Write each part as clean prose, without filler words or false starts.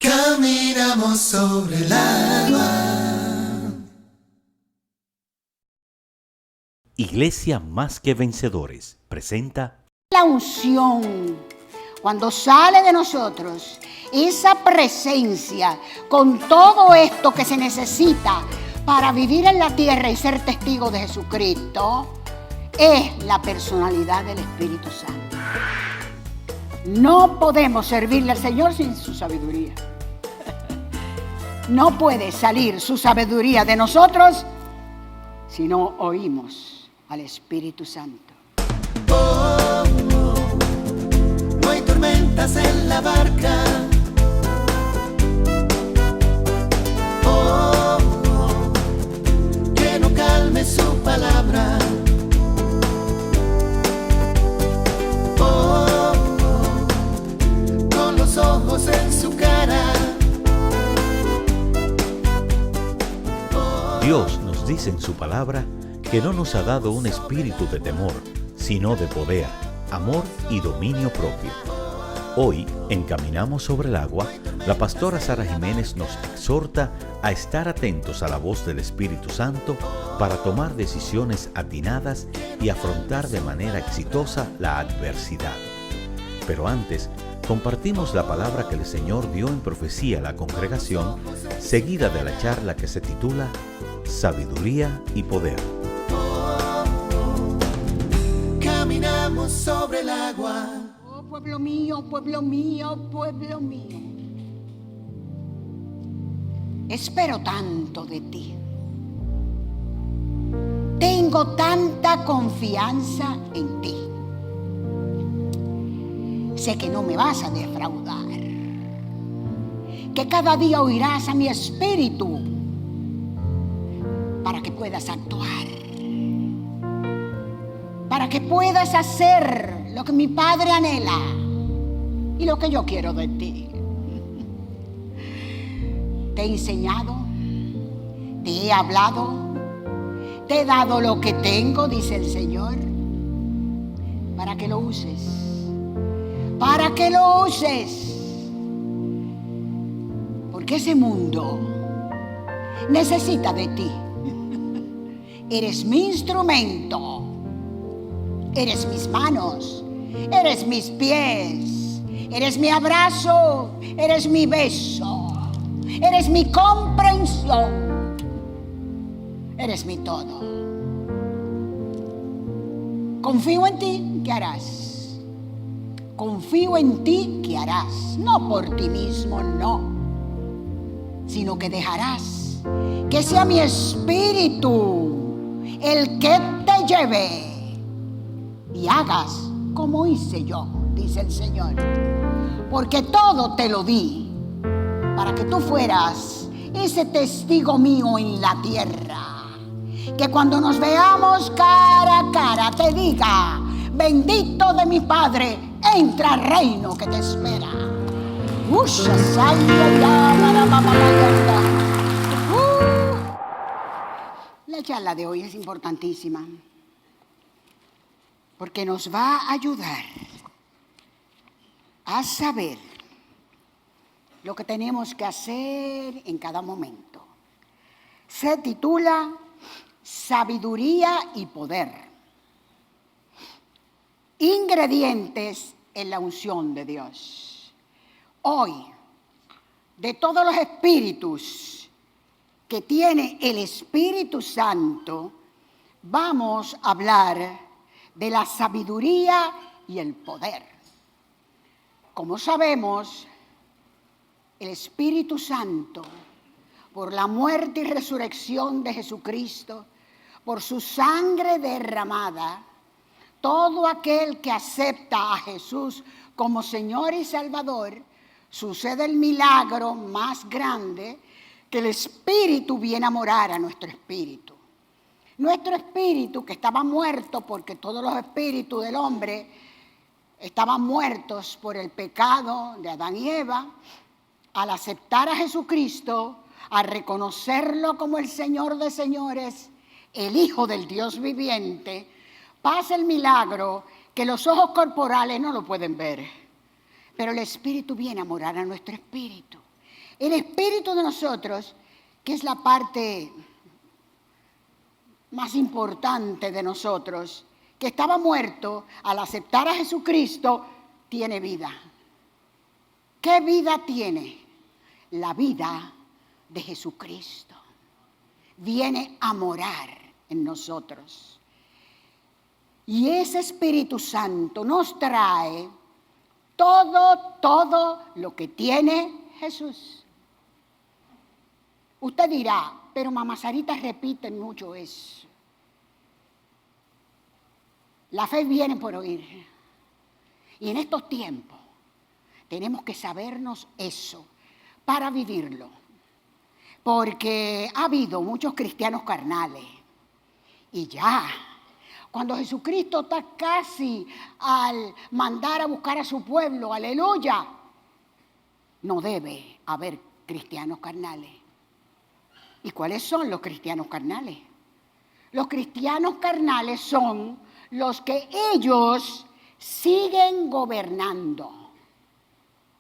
Caminamos sobre el agua. Iglesia Más que Vencedores presenta la unción. Cuando sale de nosotros esa presencia con todo esto que se necesita para vivir en la tierra y ser testigo de Jesucristo, es la personalidad del Espíritu Santo. No podemos servirle al Señor sin su sabiduría. No puede salir su sabiduría de nosotros si no oímos al Espíritu Santo. Oh, oh, no hay tormentas en la barca. Oh, oh, que no calme su palabra. Oh, oh, con los ojos en su cara. Dios nos dice en su palabra que no nos ha dado un espíritu de temor, sino de poder, amor y dominio propio. Hoy, en Caminamos sobre el Agua, la pastora Sara Jiménez nos exhorta a estar atentos a la voz del Espíritu Santo para tomar decisiones atinadas y afrontar de manera exitosa la adversidad. Pero antes, compartimos la palabra que el Señor dio en profecía a la congregación, seguida de la charla que se titula Sabiduría y Poder. Caminamos sobre el agua. Oh, pueblo mío, pueblo mío, pueblo mío. Espero tanto de ti. Tengo tanta confianza en ti. Sé que no me vas a defraudar. Que cada día oirás a mi espíritu para que puedas actuar. Para que puedas hacer lo que mi Padre anhela y lo que yo quiero de ti. Te he enseñado, te he hablado, te he dado lo que tengo, dice el Señor, para que lo uses. Para que lo uses. Porque ese mundo necesita de ti. Eres mi instrumento. Eres mis manos, eres mis pies, eres mi abrazo, eres mi beso, eres mi comprensión, eres mi todo. Confío en ti, ¿qué harás? Confío en ti, ¿qué harás? No por ti mismo, no, sino que dejarás que sea mi espíritu el que te lleve. Y hagas como hice yo, dice el Señor. Porque todo te lo di para que tú fueras ese testigo mío en la tierra. Que cuando nos veamos cara a cara te diga: bendito de mi Padre, entra al reino que te espera. La charla de hoy es importantísima, porque nos va a ayudar a saber lo que tenemos que hacer en cada momento. Se titula Sabiduría y Poder. Ingredientes en la unción de Dios. Hoy, de todos los espíritus que tiene el Espíritu Santo, vamos a hablar de la sabiduría y el poder. Como sabemos, el Espíritu Santo, por la muerte y resurrección de Jesucristo, por su sangre derramada, todo aquel que acepta a Jesús como Señor y Salvador, sucede el milagro más grande, que el Espíritu viene a morar a nuestro espíritu. Nuestro espíritu, que estaba muerto porque todos los espíritus del hombre estaban muertos por el pecado de Adán y Eva, al aceptar a Jesucristo, al reconocerlo como el Señor de señores, el Hijo del Dios viviente, pasa el milagro que los ojos corporales no lo pueden ver, pero el Espíritu viene a morar a nuestro espíritu. El espíritu de nosotros, que es la parte más importante de nosotros, que estaba muerto, al aceptar a Jesucristo, tiene vida. ¿Qué vida tiene? La vida de Jesucristo. Viene a morar en nosotros. Y ese Espíritu Santo nos trae todo lo que tiene Jesús. Usted dirá, pero mamá Sarita repite mucho eso. La fe viene por oír. Y en estos tiempos tenemos que sabernos eso para vivirlo. Porque ha habido muchos cristianos carnales. Y ya, cuando Jesucristo está casi al mandar a buscar a su pueblo, aleluya, no debe haber cristianos carnales. ¿Y cuáles son los cristianos carnales? Los cristianos carnales son los que ellos siguen gobernando,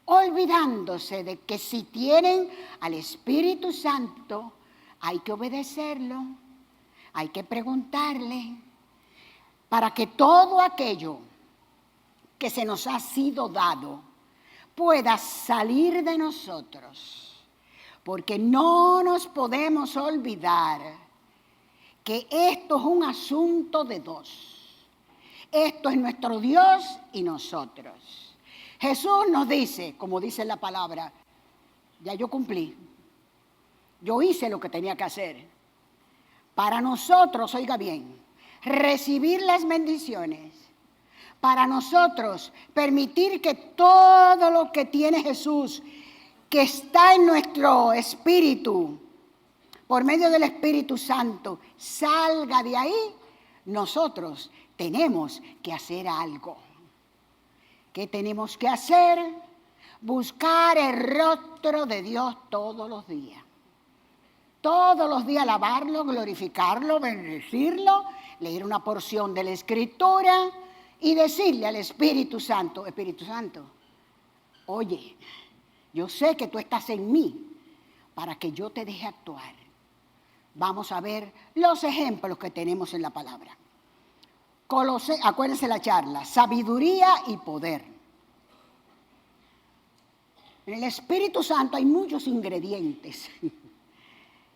olvidándose de que si tienen al Espíritu Santo, hay que obedecerlo, hay que preguntarle, para que todo aquello que se nos ha sido dado pueda salir de nosotros. Porque no nos podemos olvidar que esto es un asunto de dos. Esto es nuestro Dios y nosotros. Jesús nos dice, como dice la palabra, ya yo cumplí. Yo hice lo que tenía que hacer. Para nosotros, oiga bien, recibir las bendiciones. Para nosotros, permitir que todo lo que tiene Jesús, que está en nuestro espíritu, por medio del Espíritu Santo, salga de ahí, nosotros tenemos que hacer algo. ¿Qué tenemos que hacer? Buscar el rostro de Dios todos los días. Todos los días alabarlo, glorificarlo, bendecirlo, leer una porción de la Escritura y decirle al Espíritu Santo, Espíritu Santo, oye, yo sé que tú estás en mí para que yo te deje actuar. Vamos a ver los ejemplos que tenemos en la palabra. Acuérdense la charla, sabiduría y poder. En el Espíritu Santo hay muchos ingredientes.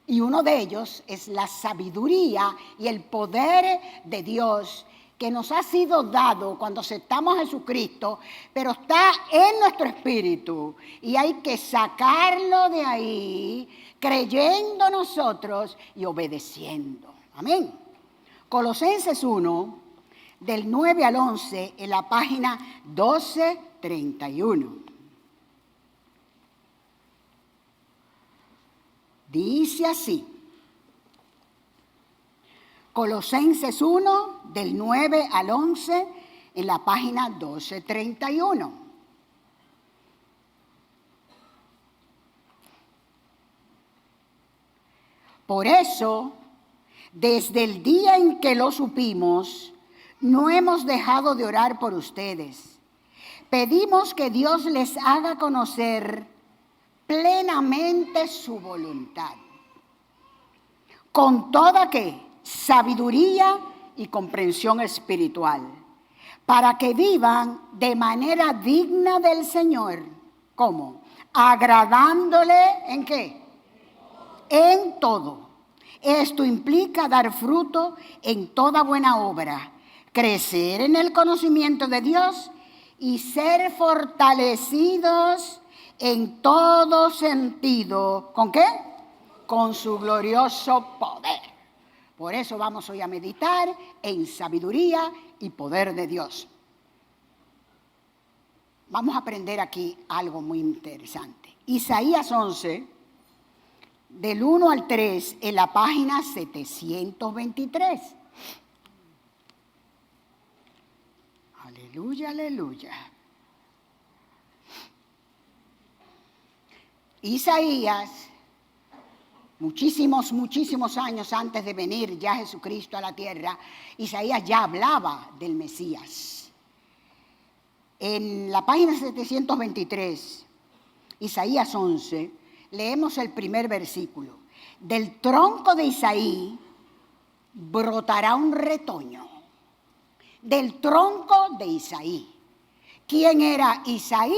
Y uno de ellos es la sabiduría y el poder de Dios que nos ha sido dado cuando aceptamos a Jesucristo, pero está en nuestro espíritu. Y hay que sacarlo de ahí, creyendo nosotros y obedeciendo. Amén. Colosenses 1, del 9 al 11, en la página 1231. Dice así, Colosenses 1, del 9 al 11, en la página 1231. Por eso, desde el día en que lo supimos, no hemos dejado de orar por ustedes. Pedimos que Dios les haga conocer plenamente su voluntad, con toda sabiduría y comprensión espiritual, para que vivan de manera digna del Señor. ¿Cómo? Agradándole ¿en qué? En todo. Esto implica dar fruto en toda buena obra, crecer en el conocimiento de Dios y ser fortalecidos en todo sentido. ¿Con qué? Con su glorioso poder. Por eso vamos hoy a meditar en sabiduría y poder de Dios. Vamos a aprender aquí algo muy interesante. Isaías 11, del 1 al 3, en la página 723. Aleluya, aleluya. Isaías, muchísimos años antes de venir ya Jesucristo a la tierra, Isaías ya hablaba del Mesías. En la página 723, Isaías 11, leemos el primer versículo. Del tronco de Isaí brotará un retoño. Del tronco de Isaí. ¿Quién era Isaí?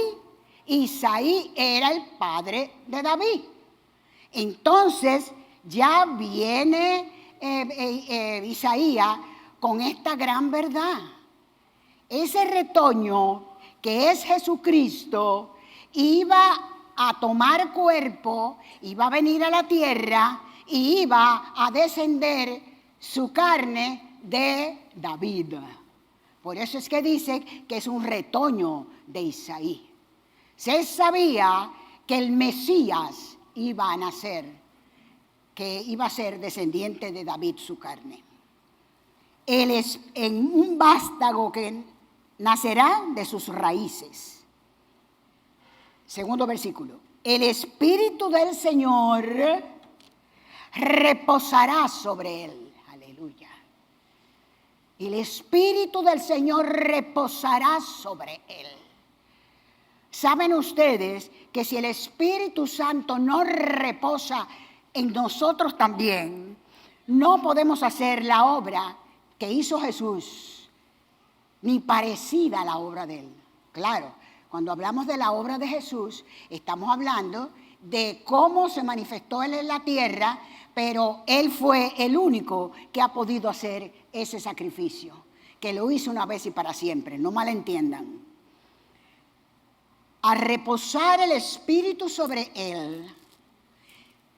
Isaí era el padre de David. Entonces ya viene Isaías con esta gran verdad. Ese retoño que es Jesucristo iba a tomar cuerpo, iba a venir a la tierra y iba a descender su carne de David. Por eso es que dice que es un retoño de Isaí. Se sabía que el Mesías iba a nacer, que iba a ser descendiente de David su carne. Él es en un vástago que nacerá de sus raíces. Segundo versículo. El Espíritu del Señor reposará sobre él. Aleluya. El Espíritu del Señor reposará sobre él. ¿Saben ustedes que si el Espíritu Santo no reposa en nosotros también, no podemos hacer la obra que hizo Jesús, ni parecida a la obra de él? Claro, cuando hablamos de la obra de Jesús, estamos hablando de cómo se manifestó él en la tierra, pero él fue el único que ha podido hacer ese sacrificio, que lo hizo una vez y para siempre, no malentiendan. A reposar el Espíritu sobre él,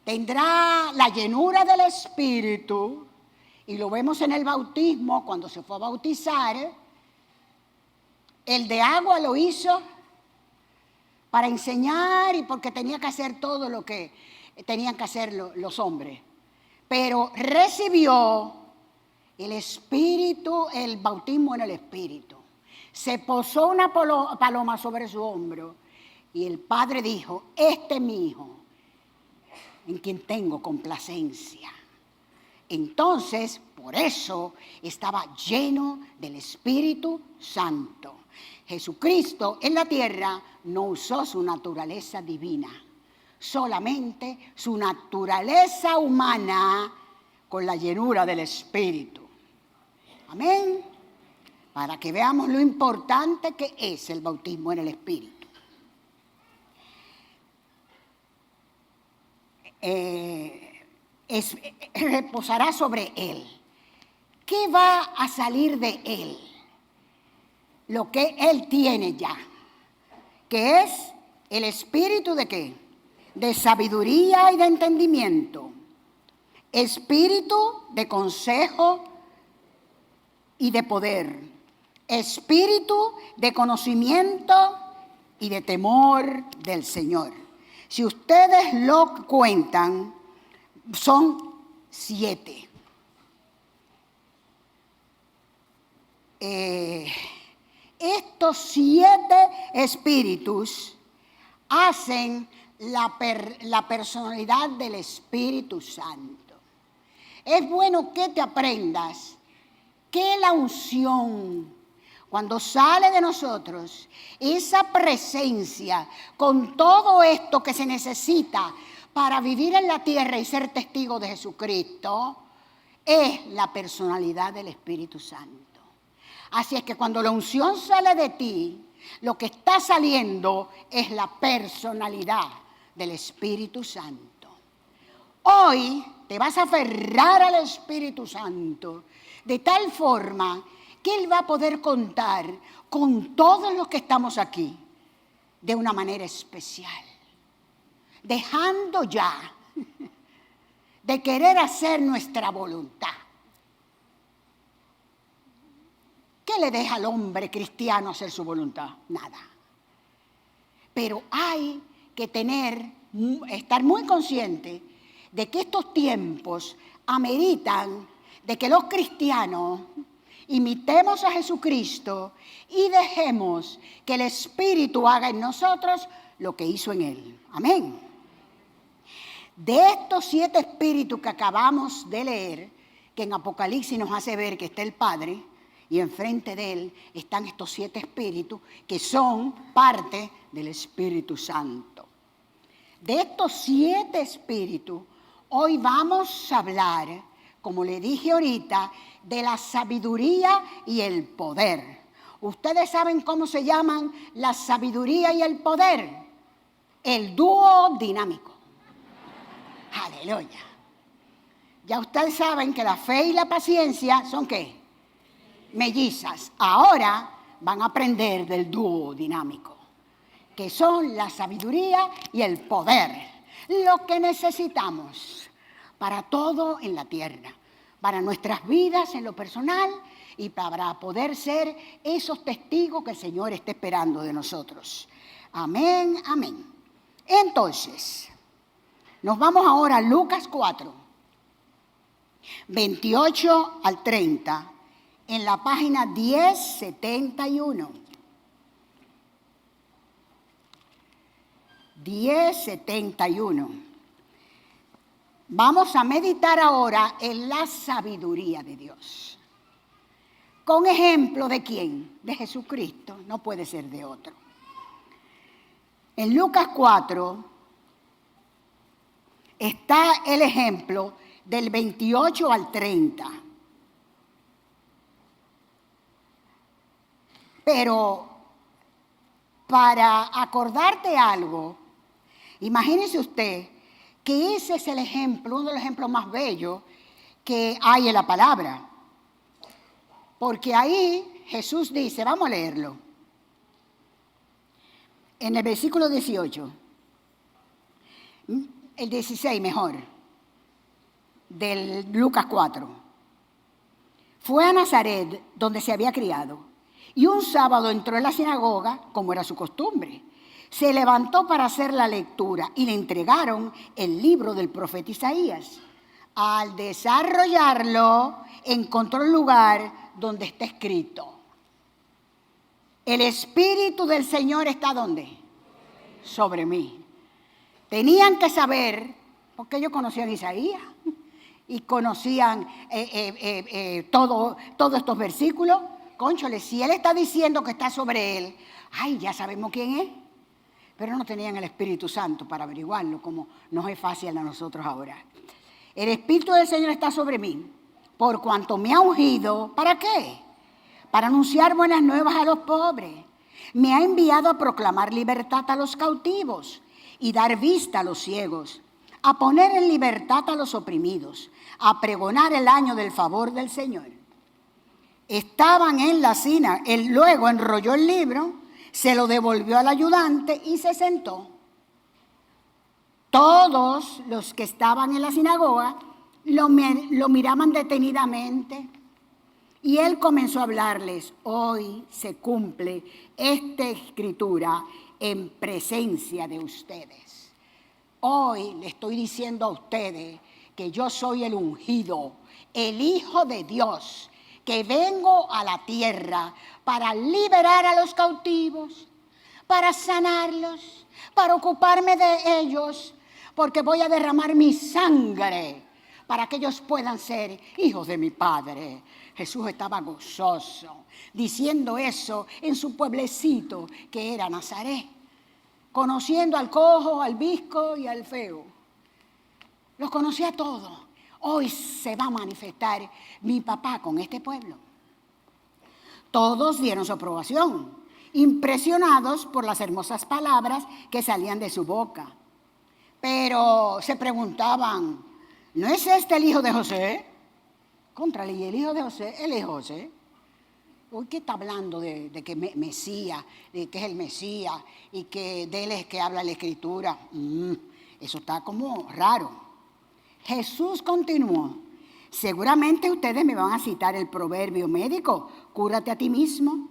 tendrá la llenura del Espíritu, y lo vemos en el bautismo, cuando se fue a bautizar, el de agua lo hizo para enseñar y porque tenía que hacer todo lo que tenían que hacer los hombres. Pero recibió el Espíritu, el bautismo en el Espíritu. Se posó una paloma sobre su hombro y el Padre dijo: este es mi Hijo, en quien tengo complacencia. Entonces, por eso estaba lleno del Espíritu Santo. Jesucristo en la tierra no usó su naturaleza divina, solamente su naturaleza humana con la llenura del Espíritu. Amén. Para que veamos lo importante que es el bautismo en el Espíritu. Reposará sobre él. ¿Qué va a salir de él? Lo que él tiene ya, que es el espíritu de ¿qué? De sabiduría y de entendimiento, espíritu de consejo y de poder, espíritu de conocimiento y de temor del Señor. Si ustedes lo cuentan, son 7. Estos 7 espíritus hacen la personalidad del Espíritu Santo. Es bueno que te aprendas que la unción, cuando sale de nosotros, esa presencia con todo esto que se necesita para vivir en la tierra y ser testigo de Jesucristo, es la personalidad del Espíritu Santo. Así es que cuando la unción sale de ti, lo que está saliendo es la personalidad del Espíritu Santo. Hoy te vas a aferrar al Espíritu Santo de tal forma que Él va a poder contar con todos los que estamos aquí de una manera especial, dejando ya de querer hacer nuestra voluntad. ¿Qué le deja al hombre cristiano hacer su voluntad? Nada. Pero hay que estar muy consciente de que estos tiempos ameritan de que los cristianos imitemos a Jesucristo y dejemos que el Espíritu haga en nosotros lo que hizo en Él. Amén. De estos 7 espíritus que acabamos de leer, que en Apocalipsis nos hace ver que está el Padre, y enfrente de Él están estos 7 espíritus que son parte del Espíritu Santo. De estos 7 espíritus, hoy vamos a hablar, como le dije ahorita, de la sabiduría y el poder. ¿Ustedes saben cómo se llaman la sabiduría y el poder? El dúo dinámico. Aleluya. Ya ustedes saben que la fe y la paciencia son ¿qué? Mellizas. Ahora van a aprender del dúo dinámico, que son la sabiduría y el poder, lo que necesitamos para todo en la tierra, para nuestras vidas en lo personal y para poder ser esos testigos que el Señor está esperando de nosotros. Amén, amén. Entonces, nos vamos ahora a Lucas 4, 28 al 30, en la página 1071. 1071. Vamos a meditar ahora en la sabiduría de Dios. Con ejemplo de quién? De Jesucristo, no puede ser de otro. En Lucas 4 está el ejemplo del 28 al 30. Pero para acordarte algo, imagínese usted que ese es el ejemplo, uno de los ejemplos más bellos que hay en la palabra. Porque ahí Jesús dice, vamos a leerlo, en el versículo 18, el 16 mejor, del Lucas 4. Fue a Nazaret, donde se había criado, y un sábado entró en la sinagoga, como era su costumbre. Se levantó para hacer la lectura y le entregaron el libro del profeta Isaías. Al desarrollarlo, encontró el lugar donde está escrito: el Espíritu del Señor está ¿dónde? Sobre mí. Tenían que saber, porque ellos conocían Isaías y conocían todos estos versículos. Cónchole, si él está diciendo que está sobre él, ay, ya sabemos quién es. Pero no tenían el Espíritu Santo para averiguarlo, como nos es fácil a nosotros ahora. El Espíritu del Señor está sobre mí, por cuanto me ha ungido. ¿Para qué? Para anunciar buenas nuevas a los pobres. Me ha enviado a proclamar libertad a los cautivos y dar vista a los ciegos, a poner en libertad a los oprimidos, a pregonar el año del favor del Señor. Estaban en la sinagoga, él luego enrolló el libro, se lo devolvió al ayudante y se sentó. Todos los que estaban en la sinagoga lo miraban detenidamente y él comenzó a hablarles: hoy se cumple esta escritura en presencia de ustedes. Hoy le estoy diciendo a ustedes que yo soy el ungido, el Hijo de Dios, que vengo a la tierra para liberar a los cautivos, para sanarlos, para ocuparme de ellos, porque voy a derramar mi sangre para que ellos puedan ser hijos de mi Padre. Jesús estaba gozoso diciendo eso en su pueblecito que era Nazaret, conociendo al cojo, al bizco y al feo. Los conocía a todos. Hoy se va a manifestar mi papá con este pueblo. Todos dieron su aprobación, impresionados por las hermosas palabras que salían de su boca. Pero se preguntaban: ¿no es este el hijo de José? Contrale, ¿y el hijo de José? Él es José. Hoy que está hablando de que Mesías, de que es el Mesías y que de él es que habla la Escritura. Eso está como raro. Jesús continuó: seguramente ustedes me van a citar el proverbio médico: cúrate a ti mismo.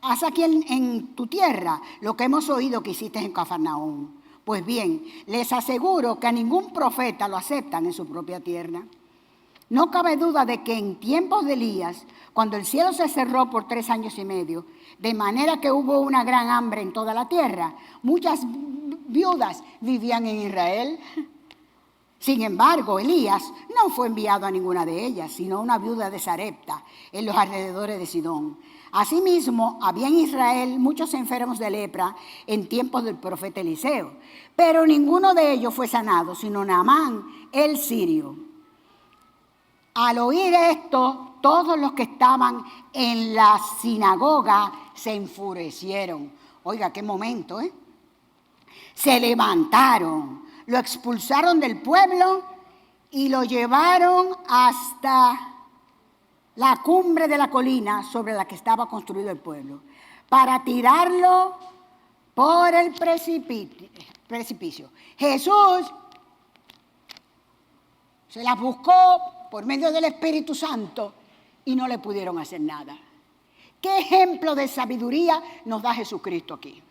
Haz aquí en tu tierra lo que hemos oído que hiciste en Cafarnaúm. Pues bien, les aseguro que a ningún profeta lo aceptan en su propia tierra. No cabe duda de que en tiempos de Elías, cuando el cielo se cerró por 3 años y medio, de manera que hubo una gran hambre en toda la tierra, muchas viudas vivían en Israel. Sin embargo, Elías no fue enviado a ninguna de ellas, sino a una viuda de Sarepta, en los alrededores de Sidón. Asimismo, había en Israel muchos enfermos de lepra en tiempos del profeta Eliseo, pero ninguno de ellos fue sanado, sino Naamán, el sirio. Al oír esto, todos los que estaban en la sinagoga se enfurecieron. Oiga, qué momento, ¿eh? Se levantaron, lo expulsaron del pueblo y lo llevaron hasta la cumbre de la colina sobre la que estaba construido el pueblo, para tirarlo por el precipicio. Jesús se las buscó por medio del Espíritu Santo y no le pudieron hacer nada. ¿Qué ejemplo de sabiduría nos da Jesucristo aquí?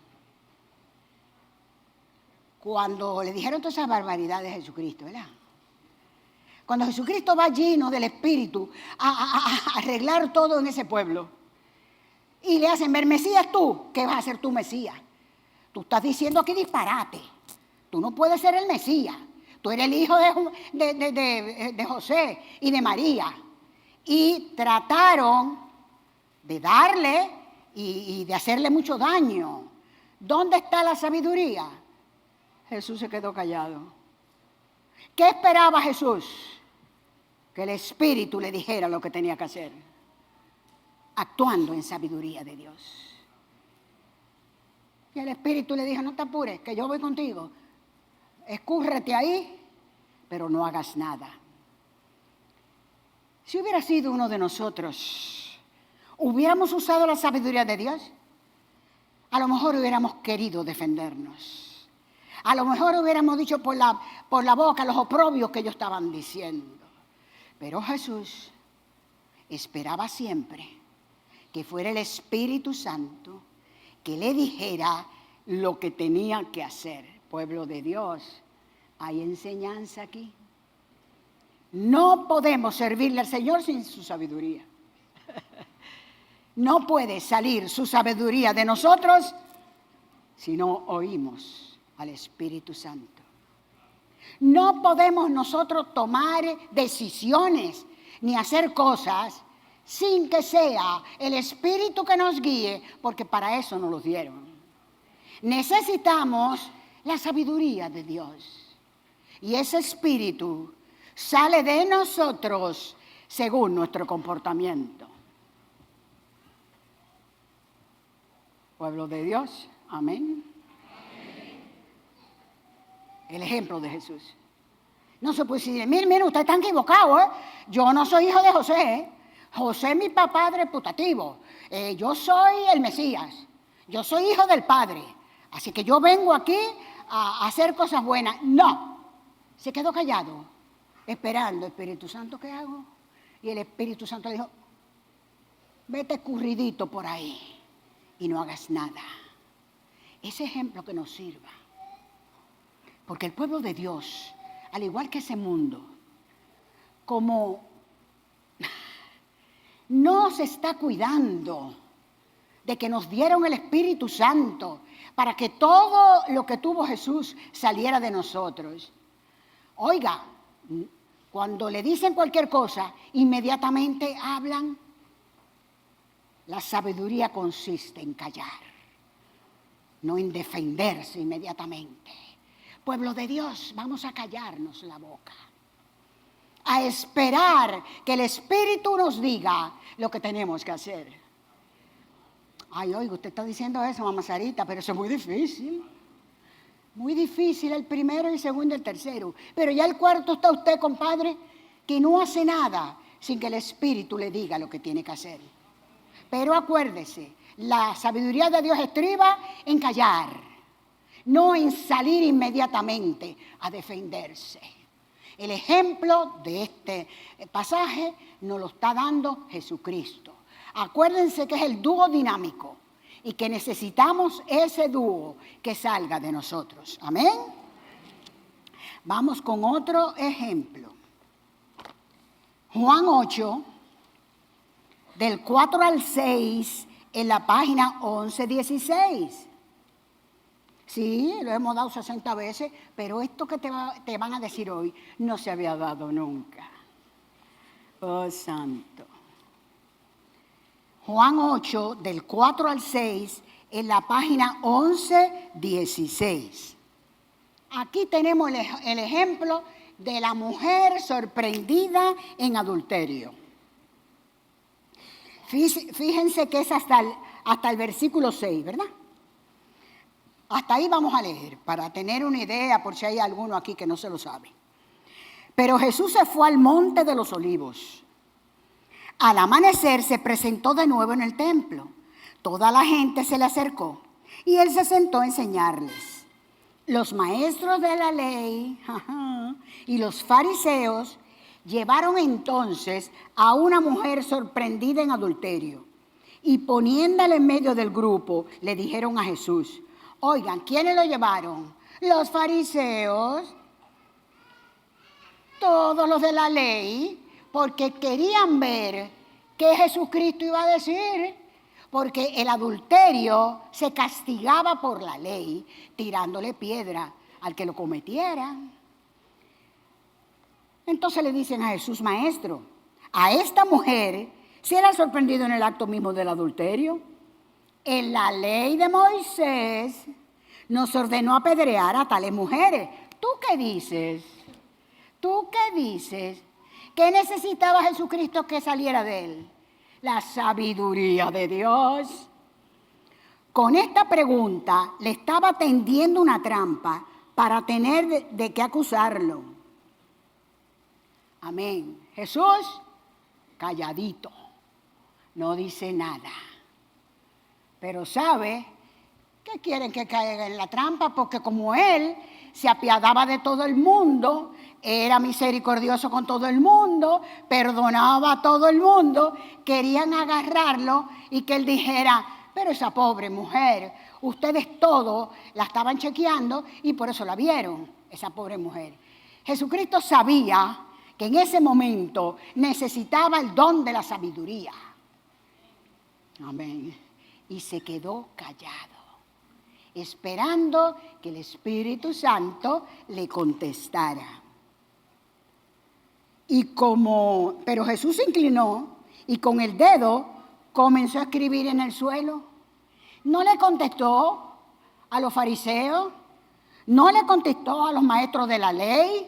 Cuando le dijeron todas esas barbaridades a Jesucristo, ¿verdad? Cuando Jesucristo va lleno del Espíritu a arreglar todo en ese pueblo y le hacen ver, Mesías tú, ¿qué vas a hacer tú, Mesías? Tú estás diciendo aquí disparate. Tú no puedes ser el Mesías. Tú eres el hijo de José y de María. Y trataron de darle y de hacerle mucho daño. ¿Dónde está la sabiduría? Jesús se quedó callado. ¿Qué esperaba Jesús? Que el Espíritu le dijera lo que tenía que hacer, actuando en sabiduría de Dios. Y el Espíritu le dijo, no te apures, que yo voy contigo. Escúrrete ahí, pero no hagas nada. Si hubiera sido uno de nosotros, ¿hubiéramos usado la sabiduría de Dios? A lo mejor hubiéramos querido defendernos. A lo mejor hubiéramos dicho por la boca los oprobios que ellos estaban diciendo. Pero Jesús esperaba siempre que fuera el Espíritu Santo que le dijera lo que tenía que hacer. Pueblo de Dios, ¿hay enseñanza aquí? No podemos servirle al Señor sin su sabiduría. No puede salir su sabiduría de nosotros si no oímos al Espíritu Santo. No podemos nosotros tomar decisiones ni hacer cosas sin que sea el Espíritu que nos guíe, porque para eso nos lo dieron. Necesitamos la sabiduría de Dios. Y ese Espíritu sale de nosotros según nuestro comportamiento. Pueblo de Dios, amén. El ejemplo de Jesús. No se puede decir, miren, ustedes están equivocados, ¿eh? Yo no soy hijo de José, ¿eh? José es mi papá reputativo. Yo soy el Mesías. Yo soy hijo del Padre. Así que yo vengo aquí a hacer cosas buenas. No. Se quedó callado, esperando, Espíritu Santo, ¿qué hago? Y el Espíritu Santo le dijo, vete escurridito por ahí y no hagas nada. Ese ejemplo que nos sirva. Porque el pueblo de Dios, al igual que ese mundo, como no se está cuidando de que nos dieron el Espíritu Santo para que todo lo que tuvo Jesús saliera de nosotros. Oiga, cuando le dicen cualquier cosa, inmediatamente hablan. La sabiduría consiste en callar, no en defenderse inmediatamente. Pueblo de Dios, vamos a callarnos la boca, a esperar que el Espíritu nos diga lo que tenemos que hacer. Ay, oiga, usted está diciendo eso, mamá Sarita, pero eso es muy difícil. Muy difícil el primero, el segundo y el tercero. Pero ya el cuarto está usted, compadre, que no hace nada sin que el Espíritu le diga lo que tiene que hacer. Pero acuérdese, la sabiduría de Dios estriba en callar, no en salir inmediatamente a defenderse. El ejemplo de este pasaje nos lo está dando Jesucristo. Acuérdense que es el dúo dinámico y que necesitamos ese dúo que salga de nosotros. Amén. Vamos con otro ejemplo. Juan 8, del 4 al 6, en la página 1116. Sí, lo hemos dado 60 veces, pero esto que te van a decir hoy no se había dado nunca. Oh, santo. Juan 8, del 4 al 6, en la página 1116. Aquí tenemos el ejemplo de la mujer sorprendida en adulterio. Fíjense que es hasta el versículo 6, ¿verdad? Hasta ahí vamos a leer, para tener una idea, por si hay alguno aquí que no se lo sabe. Pero Jesús se fue al monte de los olivos. Al amanecer se presentó de nuevo en el templo. Toda la gente se le acercó y él se sentó a enseñarles. Los maestros de la ley y los fariseos llevaron entonces a una mujer sorprendida en adulterio y poniéndola en medio del grupo le dijeron a Jesús: oigan, ¿quiénes lo llevaron? Los fariseos, todos los de la ley, porque querían ver qué Jesucristo iba a decir, porque el adulterio se castigaba por la ley, tirándole piedra al que lo cometiera. Entonces le dicen a Jesús: maestro, a esta mujer se le ha sorprendido en el acto mismo del adulterio. En la ley de Moisés nos ordenó apedrear a tales mujeres. ¿Tú qué dices? ¿Tú qué dices? ¿Qué necesitaba Jesucristo que saliera de él? La sabiduría de Dios. Con esta pregunta le estaba tendiendo una trampa para tener de qué acusarlo. Amén. Jesús, calladito, no dice nada. Pero sabe que quieren que caiga en la trampa, porque como él se apiadaba de todo el mundo, era misericordioso con todo el mundo, perdonaba a todo el mundo, querían agarrarlo y que él dijera: pero esa pobre mujer, ustedes todos la estaban chequeando y por eso la vieron, esa pobre mujer. Jesucristo sabía que en ese momento necesitaba el don de la sabiduría. Amén. Y se quedó callado, esperando que el Espíritu Santo le contestara. Pero Jesús se inclinó y con el dedo comenzó a escribir en el suelo. No le contestó a los fariseos, no le contestó a los maestros de la ley.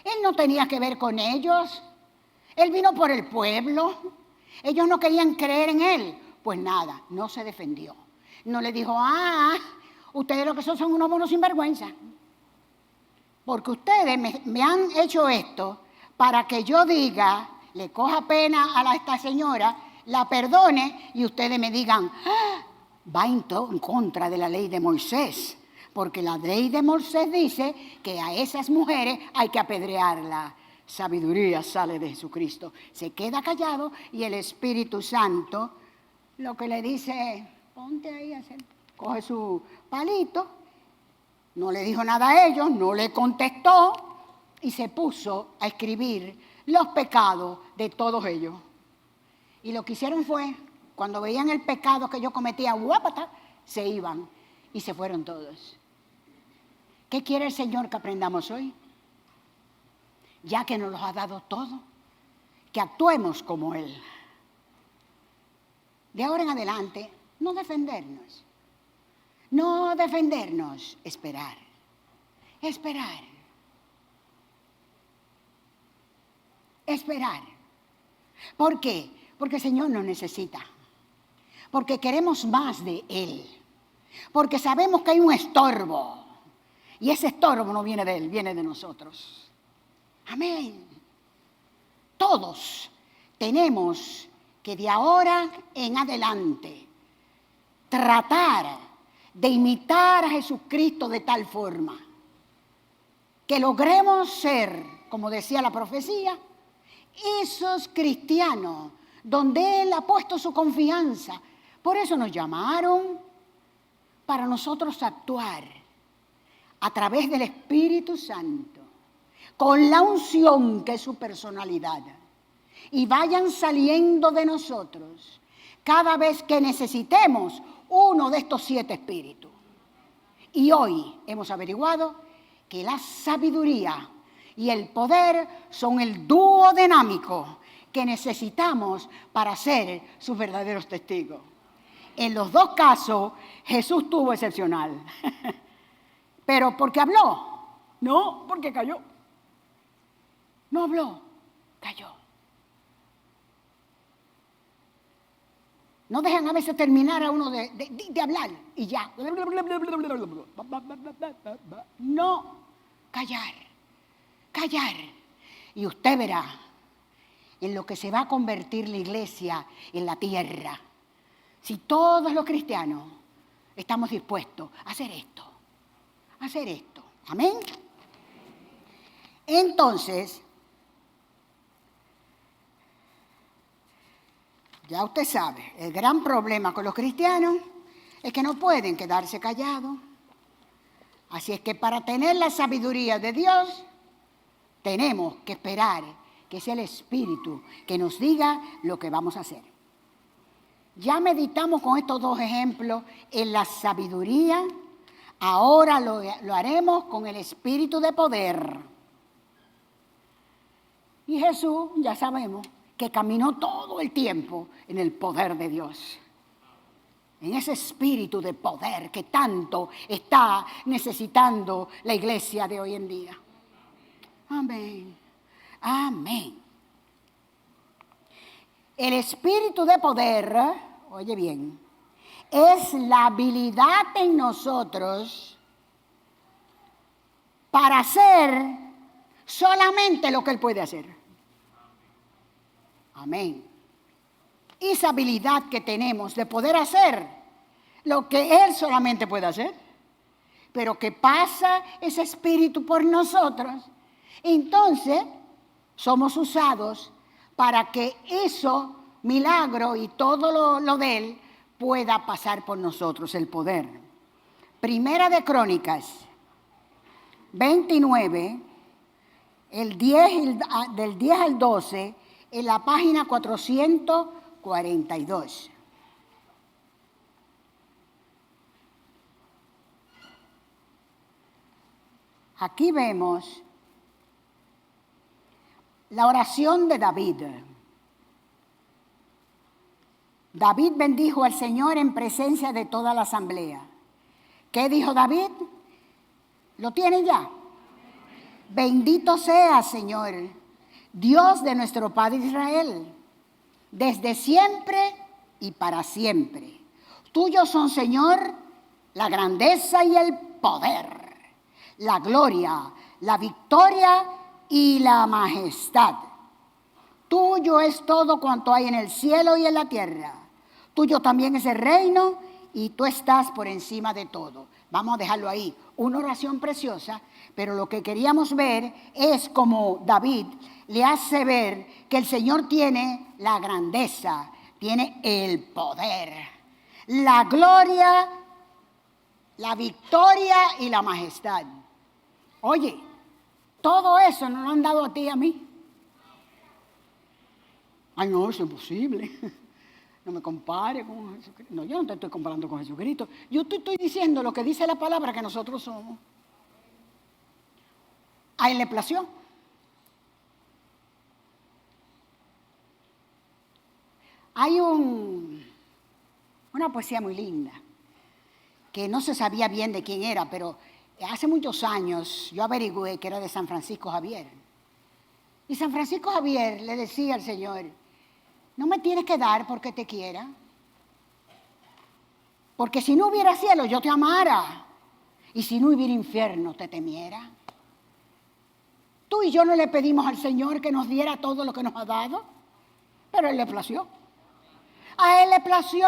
Él no tenía que ver con ellos. Él vino por el pueblo. Ellos no querían creer en él. Pues nada, no se defendió. No le dijo: ustedes lo que son unos monos sinvergüenza. Porque ustedes me han hecho esto para que yo diga, le coja pena a esta señora, la perdone y ustedes me digan: va en contra de la ley de Moisés. Porque la ley de Moisés dice que a esas mujeres hay que apedrearla. Sabiduría sale de Jesucristo. Se queda callado y el Espíritu Santo lo que le dice: ponte ahí, coge su palito. No le dijo nada a ellos, no le contestó y se puso a escribir los pecados de todos ellos. Y lo que hicieron fue, cuando veían el pecado que yo cometía, ¡guapata!, se iban y se fueron todos. ¿Qué quiere el Señor que aprendamos hoy? Ya que nos lo ha dado todo, que actuemos como Él. De ahora en adelante, no defendernos, esperar. ¿Por qué? Porque el Señor nos necesita, porque queremos más de Él, porque sabemos que hay un estorbo, y ese estorbo no viene de Él, viene de nosotros. Amén. Todos tenemos que de ahora en adelante tratar de imitar a Jesucristo de tal forma que logremos ser, como decía la profecía, esos cristianos donde Él ha puesto su confianza. Por eso nos llamaron, para nosotros actuar a través del Espíritu Santo, con la unción que es su personalidad, y vayan saliendo de nosotros cada vez que necesitemos uno de estos 7 espíritus. Y hoy hemos averiguado que la sabiduría y el poder son el dúo dinámico que necesitamos para ser sus verdaderos testigos. En los dos casos, Jesús tuvo excepcional. ¿Pero porque habló? No, porque cayó. No habló, cayó. No dejan a veces terminar a uno de hablar y ya. No, callar, callar. Y usted verá en lo que se va a convertir la iglesia en la tierra. Si todos los cristianos estamos dispuestos a hacer esto. Amén. Entonces, ya usted sabe, el gran problema con los cristianos es que no pueden quedarse callados. Así es que para tener la sabiduría de Dios, tenemos que esperar que sea el Espíritu que nos diga lo que vamos a hacer. Ya meditamos con estos dos ejemplos en la sabiduría. Ahora lo haremos con el Espíritu de poder. Y Jesús, ya sabemos, que caminó todo el tiempo en el poder de Dios. En ese espíritu de poder que tanto está necesitando la iglesia de hoy en día. Amén. Amén. El espíritu de poder, oye bien, es la habilidad en nosotros para hacer solamente lo que Él puede hacer. Amén. Esa habilidad que tenemos de poder hacer lo que Él solamente puede hacer, pero que pasa ese espíritu por nosotros, entonces somos usados para que eso, milagro y todo lo de Él pueda pasar por nosotros, el poder. Primera de Crónicas 29, del 10 al 12, en la página 442. Aquí vemos la oración de David. David bendijo al Señor en presencia de toda la asamblea. ¿Qué dijo David? ¿Lo tienen ya? Bendito sea, Señor, Dios de nuestro Padre Israel, desde siempre y para siempre. Tuyos son, Señor, la grandeza y el poder, la gloria, la victoria y la majestad. Tuyo es todo cuanto hay en el cielo y en la tierra. Tuyo también es el reino y tú estás por encima de todo. Vamos a dejarlo ahí. Una oración preciosa, pero lo que queríamos ver es como David le hace ver que el Señor tiene la grandeza, tiene el poder, la gloria, la victoria y la majestad. Oye, todo eso nos lo han dado a ti y a mí. Ay, no, eso es imposible. No me compare con Jesucristo. No, yo no te estoy comparando con Jesucristo. Yo te estoy diciendo lo que dice la palabra que nosotros somos. A Él le plació. Hay una poesía muy linda que no se sabía bien de quién era, pero hace muchos años yo averigüé que era de San Francisco Javier. Y San Francisco Javier le decía al Señor: no me tienes que dar porque te quiera, porque si no hubiera cielo yo te amara, y si no hubiera infierno te temiera. Tú y yo no le pedimos al Señor que nos diera todo lo que nos ha dado, pero Él le plació. A Él le plació.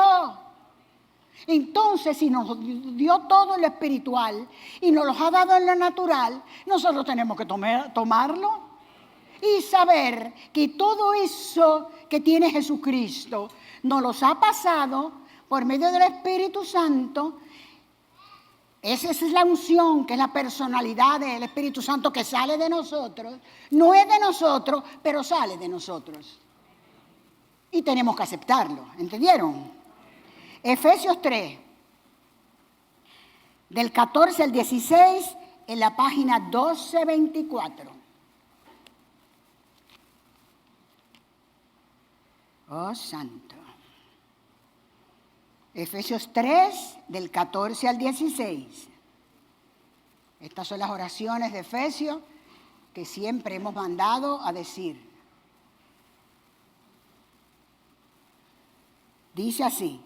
Entonces, si nos dio todo en lo espiritual y nos lo ha dado en lo natural, nosotros tenemos que tomarlo y saber que todo eso que tiene Jesucristo nos los ha pasado por medio del Espíritu Santo. Esa es la unción, que es la personalidad del Espíritu Santo que sale de nosotros. No es de nosotros, pero sale de nosotros. Y tenemos que aceptarlo, ¿entendieron? Efesios 3, del 14 al 16, en la página 1224. Oh, santo. Efesios 3, del 14 al 16. Estas son las oraciones de Efesios que siempre hemos mandado a decir. Dice así: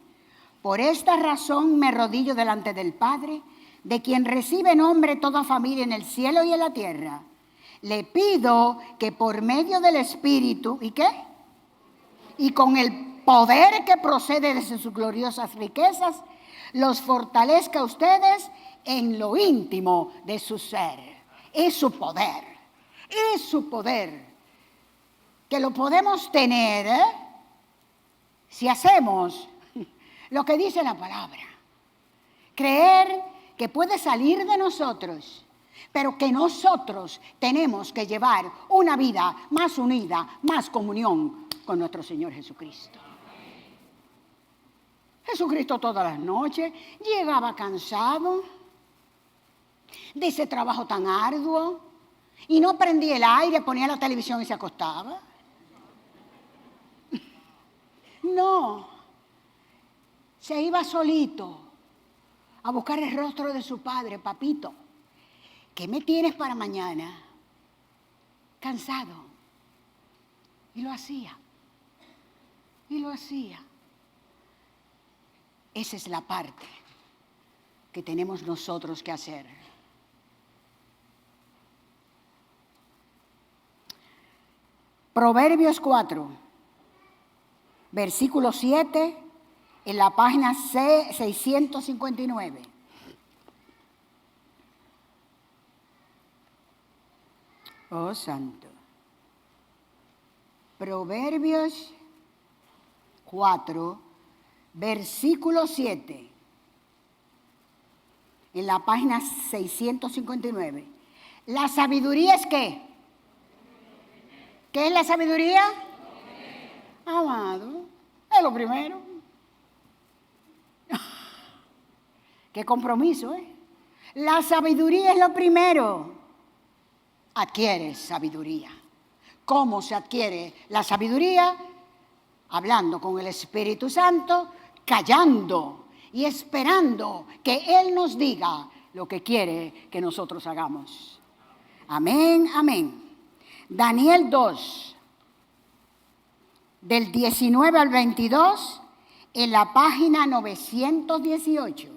por esta razón me arrodillo delante del Padre, de quien recibe nombre toda familia en el cielo y en la tierra. Le pido que por medio del Espíritu, ¿y qué? Y con el poder que procede de sus gloriosas riquezas, los fortalezca a ustedes en lo íntimo de su ser. Es su poder, que lo podemos tener, si hacemos lo que dice la palabra. Creer que puede salir de nosotros, pero que nosotros tenemos que llevar una vida más unida, más comunión con nuestro Señor Jesucristo. Jesucristo todas las noches llegaba cansado de ese trabajo tan arduo y no prendía el aire, ponía la televisión y se acostaba. No, se iba solito a buscar el rostro de su padre. Papito, ¿qué me tienes para mañana? Cansado. Y lo hacía. Esa es la parte que tenemos nosotros que hacer. Proverbios 4, versículo 7, en la página 659. Oh, santo. Proverbios 4, versículo 7, en la página 659. ¿La sabiduría es qué? ¿Qué es la sabiduría? Amado, es lo primero. Qué compromiso, ¿eh? La sabiduría es lo primero. Adquiere sabiduría. ¿Cómo se adquiere la sabiduría? Hablando con el Espíritu Santo, callando y esperando que Él nos diga lo que quiere que nosotros hagamos. Amén, amén. Daniel 2, del 19 al 22, en la página 918.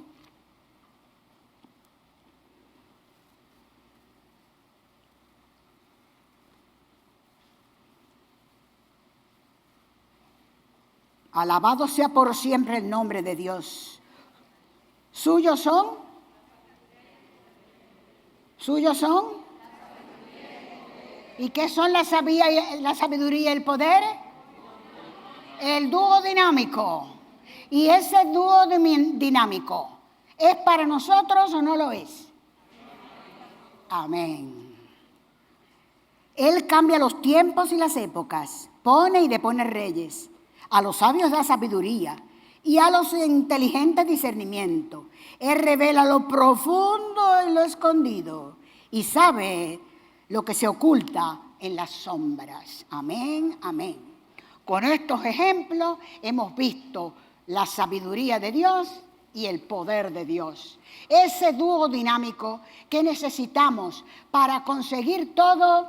Alabado sea por siempre el nombre de Dios. ¿Suyos son? ¿Suyos son? ¿Y qué son la sabiduría y el poder? El dúo dinámico. ¿Y ese dúo dinámico es para nosotros o no lo es? Amén. Él cambia los tiempos y las épocas, pone y depone reyes. A los sabios da sabiduría y a los inteligentes discernimiento. Él revela lo profundo y lo escondido y sabe lo que se oculta en las sombras. Amén, amén. Con estos ejemplos hemos visto la sabiduría de Dios y el poder de Dios. Ese dúo dinámico que necesitamos para conseguir todo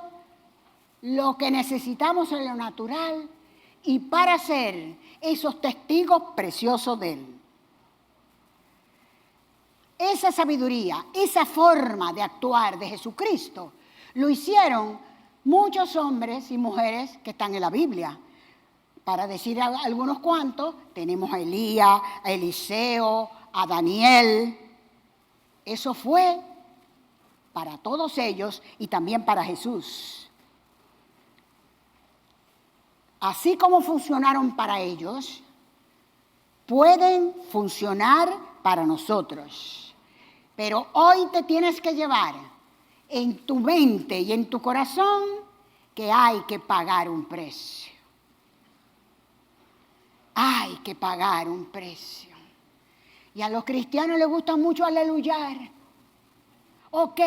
lo que necesitamos en lo natural y para ser esos testigos preciosos de Él. Esa sabiduría, esa forma de actuar de Jesucristo, lo hicieron muchos hombres y mujeres que están en la Biblia. Para decir a algunos cuantos, tenemos a Elías, a Eliseo, a Daniel. Eso fue para todos ellos y también para Jesús. Así como funcionaron para ellos, pueden funcionar para nosotros. Pero hoy te tienes que llevar en tu mente y en tu corazón que hay que pagar un precio. Hay que pagar un precio. Y a los cristianos les gusta mucho aleluyar. Ok,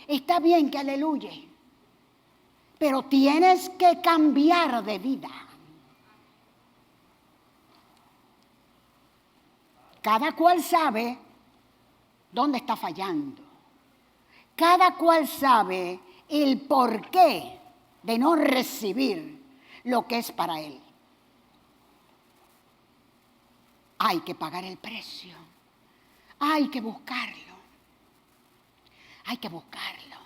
está bien que aleluye, pero tienes que cambiar de vida. Cada cual sabe dónde está fallando. Cada cual sabe el porqué de no recibir lo que es para él. Hay que pagar el precio. Hay que buscarlo. Hay que buscarlo.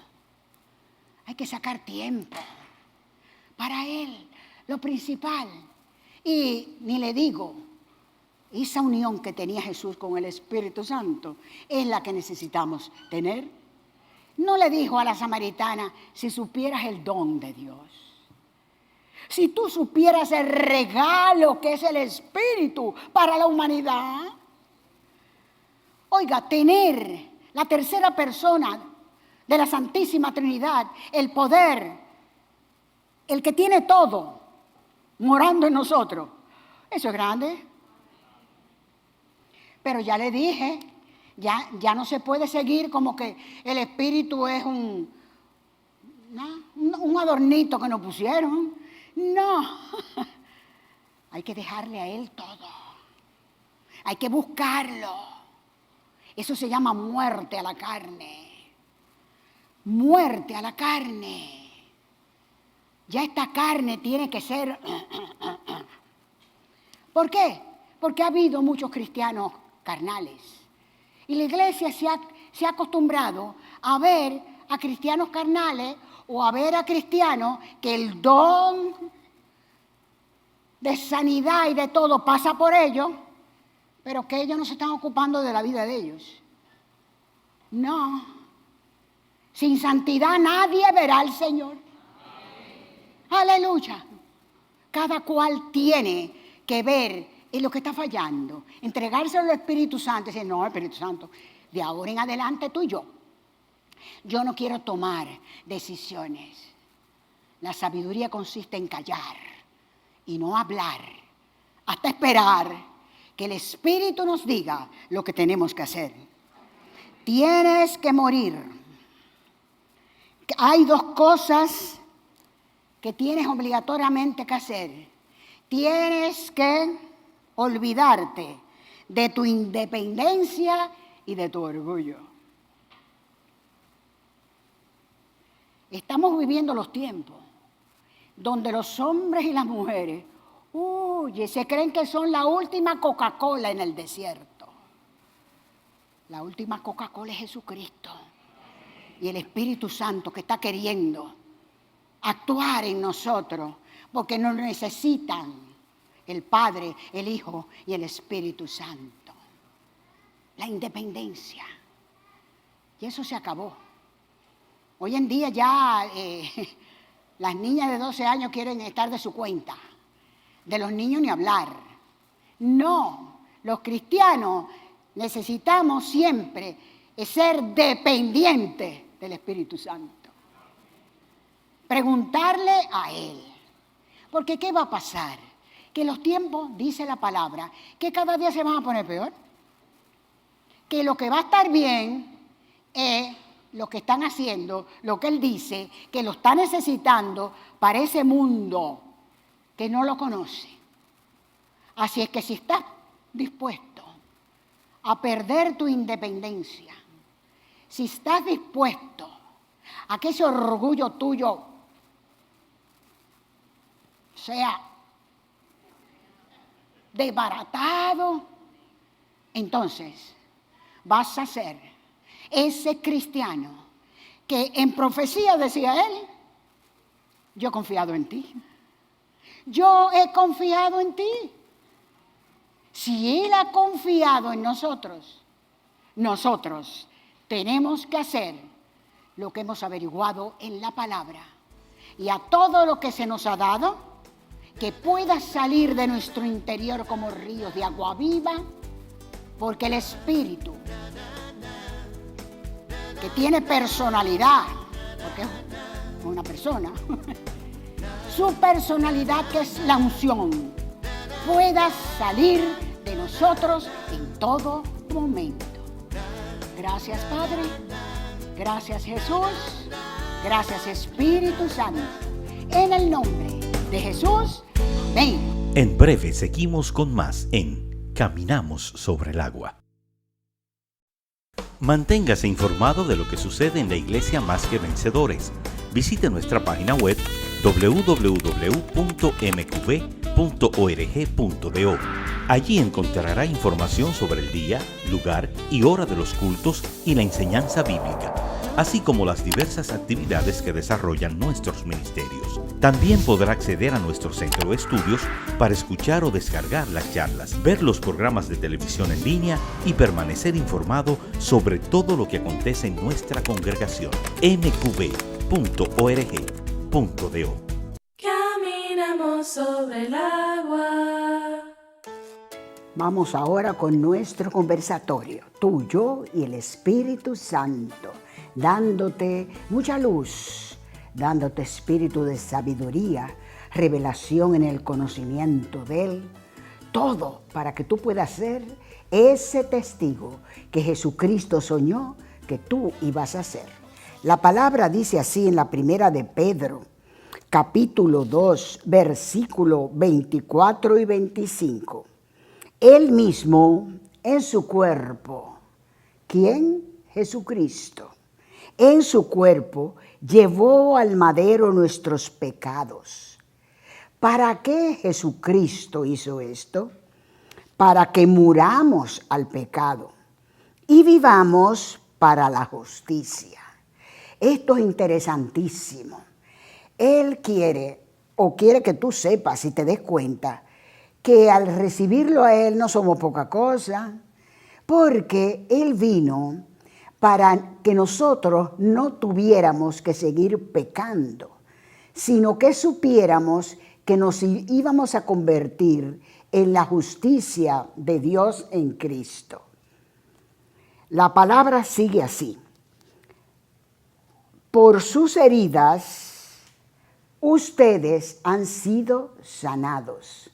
Hay que sacar tiempo para él, lo principal. Y ni le digo, esa unión que tenía Jesús con el Espíritu Santo es la que necesitamos tener. No le dijo a la samaritana, si supieras el don de Dios, si tú supieras el regalo que es el Espíritu para la humanidad. Oiga, tener la tercera persona de la Santísima Trinidad, el poder, el que tiene todo, morando en nosotros, eso es grande. Pero ya le dije, ya no se puede seguir como que el Espíritu es un adornito que nos pusieron. No, hay que dejarle a Él todo. Hay que buscarlo. Eso se llama muerte a la carne. Muerte a la carne. Ya esta carne tiene que ser... ¿Por qué? Porque ha habido muchos cristianos carnales. Y la iglesia se ha acostumbrado a ver a cristianos carnales o a ver a cristianos que el don de sanidad y de todo pasa por ellos, pero que ellos no se están ocupando de la vida de ellos. No. Sin santidad nadie verá al Señor. Aleluya. Cada cual tiene que ver en lo que está fallando, entregárselo al Espíritu Santo y decir, no, Espíritu Santo, de ahora en adelante tú y yo no quiero tomar decisiones. La sabiduría consiste en callar y no hablar, hasta esperar que el Espíritu nos diga lo que tenemos que hacer. Tienes que morir. Hay dos cosas que tienes obligatoriamente que hacer. Tienes que olvidarte de tu independencia y de tu orgullo. Estamos viviendo los tiempos donde los hombres y las mujeres, se creen que son la última Coca-Cola en el desierto. La última Coca-Cola es Jesucristo y el Espíritu Santo que está queriendo actuar en nosotros porque nos necesitan el Padre, el Hijo y el Espíritu Santo. La independencia. Y eso se acabó. Hoy en día ya las niñas de 12 años quieren estar de su cuenta. De los niños ni hablar. No, los cristianos necesitamos siempre ser dependientes del Espíritu Santo. Preguntarle a Él. Porque ¿qué va a pasar? Que los tiempos, dice la palabra, que cada día se van a poner peor. Que lo que va a estar bien es lo que están haciendo, lo que Él dice, que lo está necesitando para ese mundo que no lo conoce. Así es que si estás dispuesto a perder tu independencia, si estás dispuesto a que ese orgullo tuyo sea desbaratado, entonces vas a ser ese cristiano que en profecía decía él, yo he confiado en ti. Yo he confiado en ti. Si Él ha confiado en nosotros, nosotros tenemos que hacer lo que hemos averiguado en la palabra. Y a todo lo que se nos ha dado, que pueda salir de nuestro interior como ríos de agua viva, porque el Espíritu, que tiene personalidad, porque es una persona, su personalidad que es la unción, pueda salir de nosotros en todo momento. Gracias, Padre. Gracias, Jesús. Gracias, Espíritu Santo. En el nombre de Jesús. Amén. En breve seguimos con más en Caminamos sobre el agua. Manténgase informado de lo que sucede en la Iglesia Más que Vencedores. Visite nuestra página web www.mqv.org.do. Allí encontrará información sobre el día, lugar y hora de los cultos y la enseñanza bíblica, así como las diversas actividades que desarrollan nuestros ministerios. También podrá acceder a nuestro centro de estudios para escuchar o descargar las charlas, ver los programas de televisión en línea y permanecer informado sobre todo lo que acontece en nuestra congregación. mqv.org.do. Caminamos sobre el agua. Vamos ahora con nuestro conversatorio, tú, yo y el Espíritu Santo, dándote mucha luz, dándote espíritu de sabiduría, revelación en el conocimiento de Él, todo para que tú puedas ser ese testigo que Jesucristo soñó que tú ibas a ser. La palabra dice así en la primera de Pedro, capítulo 2, versículo 24 y 25. Él mismo en su cuerpo, ¿quién? Jesucristo. En su cuerpo llevó al madero nuestros pecados. ¿Para qué Jesucristo hizo esto? Para que muramos al pecado y vivamos para la justicia. Esto es interesantísimo. Él quiere que tú sepas y te des cuenta que al recibirlo a Él no somos poca cosa, porque Él vino para que nosotros no tuviéramos que seguir pecando, sino que supiéramos que nos íbamos a convertir en la justicia de Dios en Cristo. La palabra sigue así. Por sus heridas, ustedes han sido sanados.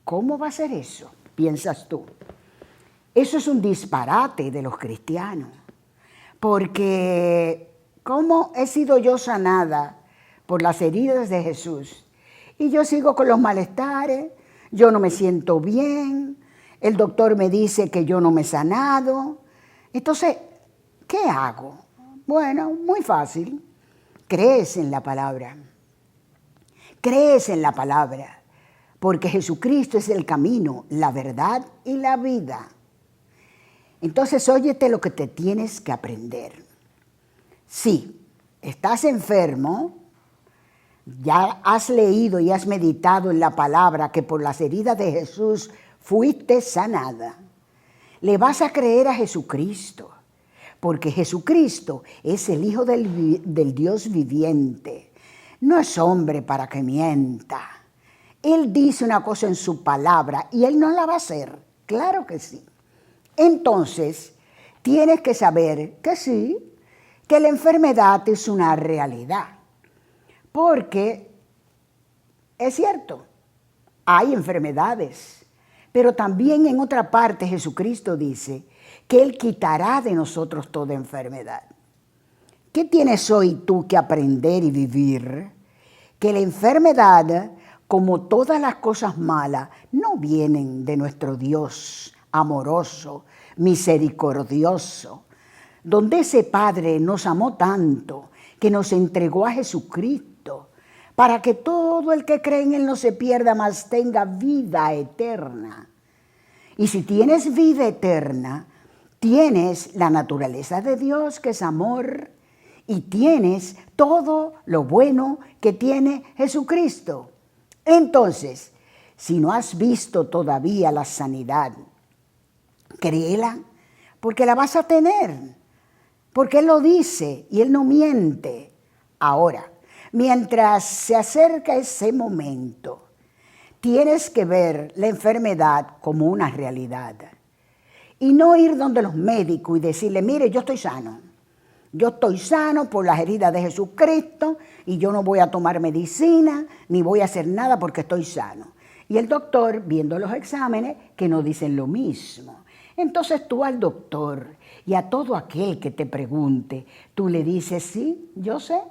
¿Cómo va a ser eso? Piensas tú. Eso es un disparate de los cristianos. Porque, ¿cómo he sido yo sanada por las heridas de Jesús? Y yo sigo con los malestares, yo no me siento bien, el doctor me dice que yo no me he sanado. Entonces, ¿qué hago? Bueno, muy fácil. Crees en la palabra. Crees en la palabra. Porque Jesucristo es el camino, la verdad y la vida. Entonces, óyete lo que te tienes que aprender. Si estás enfermo, ya has leído y has meditado en la palabra que por las heridas de Jesús fuiste sanada. Le vas a creer a Jesucristo, porque Jesucristo es el Hijo del Dios viviente. No es hombre para que mienta. Él dice una cosa en su palabra y Él no la va a hacer. Claro que sí. Entonces, tienes que saber que sí, que la enfermedad es una realidad. Porque es cierto, hay enfermedades, pero también en otra parte Jesucristo dice que Él quitará de nosotros toda enfermedad. ¿Qué tienes hoy tú que aprender y vivir? Que la enfermedad, como todas las cosas malas, no vienen de nuestro Dios amoroso, misericordioso, donde ese Padre nos amó tanto que nos entregó a Jesucristo para que todo el que cree en Él no se pierda, mas tenga vida eterna. Y si tienes vida eterna, tienes la naturaleza de Dios, que es amor, y tienes todo lo bueno que tiene Jesucristo. Entonces, si no has visto todavía la sanidad, créela, porque la vas a tener, porque Él lo dice y Él no miente. Ahora, mientras se acerca ese momento, tienes que ver la enfermedad como una realidad y no ir donde los médicos y decirle, mire, yo estoy sano. Yo estoy sano por las heridas de Jesucristo y yo no voy a tomar medicina ni voy a hacer nada porque estoy sano. Y el doctor, viendo los exámenes, que nos dicen lo mismo. Entonces tú al doctor y a todo aquel que te pregunte, tú le dices, sí, yo sé.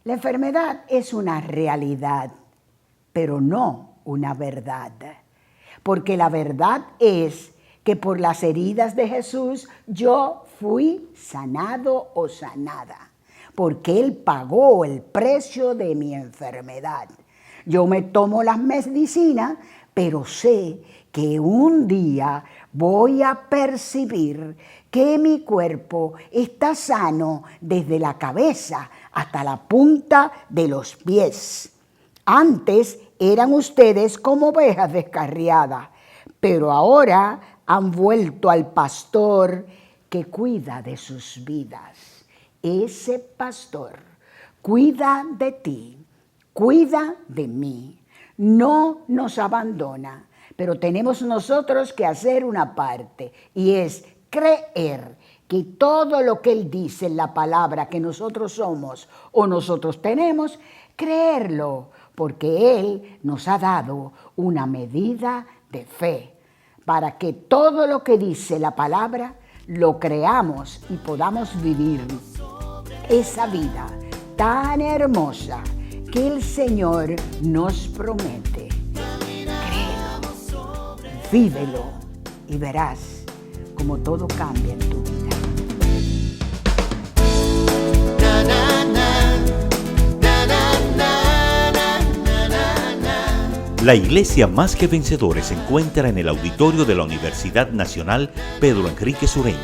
La enfermedad es una realidad, pero no una verdad. Porque la verdad es que por las heridas de Jesús yo fui sanado o sanada. Porque Él pagó el precio de mi enfermedad. Yo me tomo las medicinas, pero sé que un día voy a percibir que mi cuerpo está sano desde la cabeza hasta la punta de los pies. Antes eran ustedes como ovejas descarriadas, pero ahora han vuelto al pastor que cuida de sus vidas. Ese pastor cuida de ti, cuida de mí, no nos abandona, pero tenemos nosotros que hacer una parte y es creer que todo lo que Él dice en la palabra que nosotros somos o nosotros tenemos, creerlo, porque Él nos ha dado una medida de fe para que todo lo que dice la palabra lo creamos y podamos vivir esa vida tan hermosa que el Señor nos promete. Créelo, vívelo y verás cómo todo cambia en tu vida. Na, na, na, na, na, na, na, na. La Iglesia Más que Vencedores se encuentra en el auditorio de la Universidad Nacional Pedro Enrique Sureña.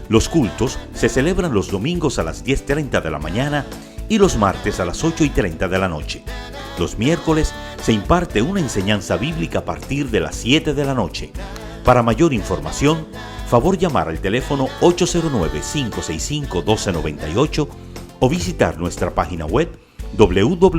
Los cultos se celebran los domingos a las 10:30 de la mañana y los martes a las 8:30 de la noche. Los miércoles se imparte una enseñanza bíblica a partir de las 7 de la noche. Para mayor información, favor llamar al teléfono 809-565-1298 o visitar nuestra página web www.mqv.org.do.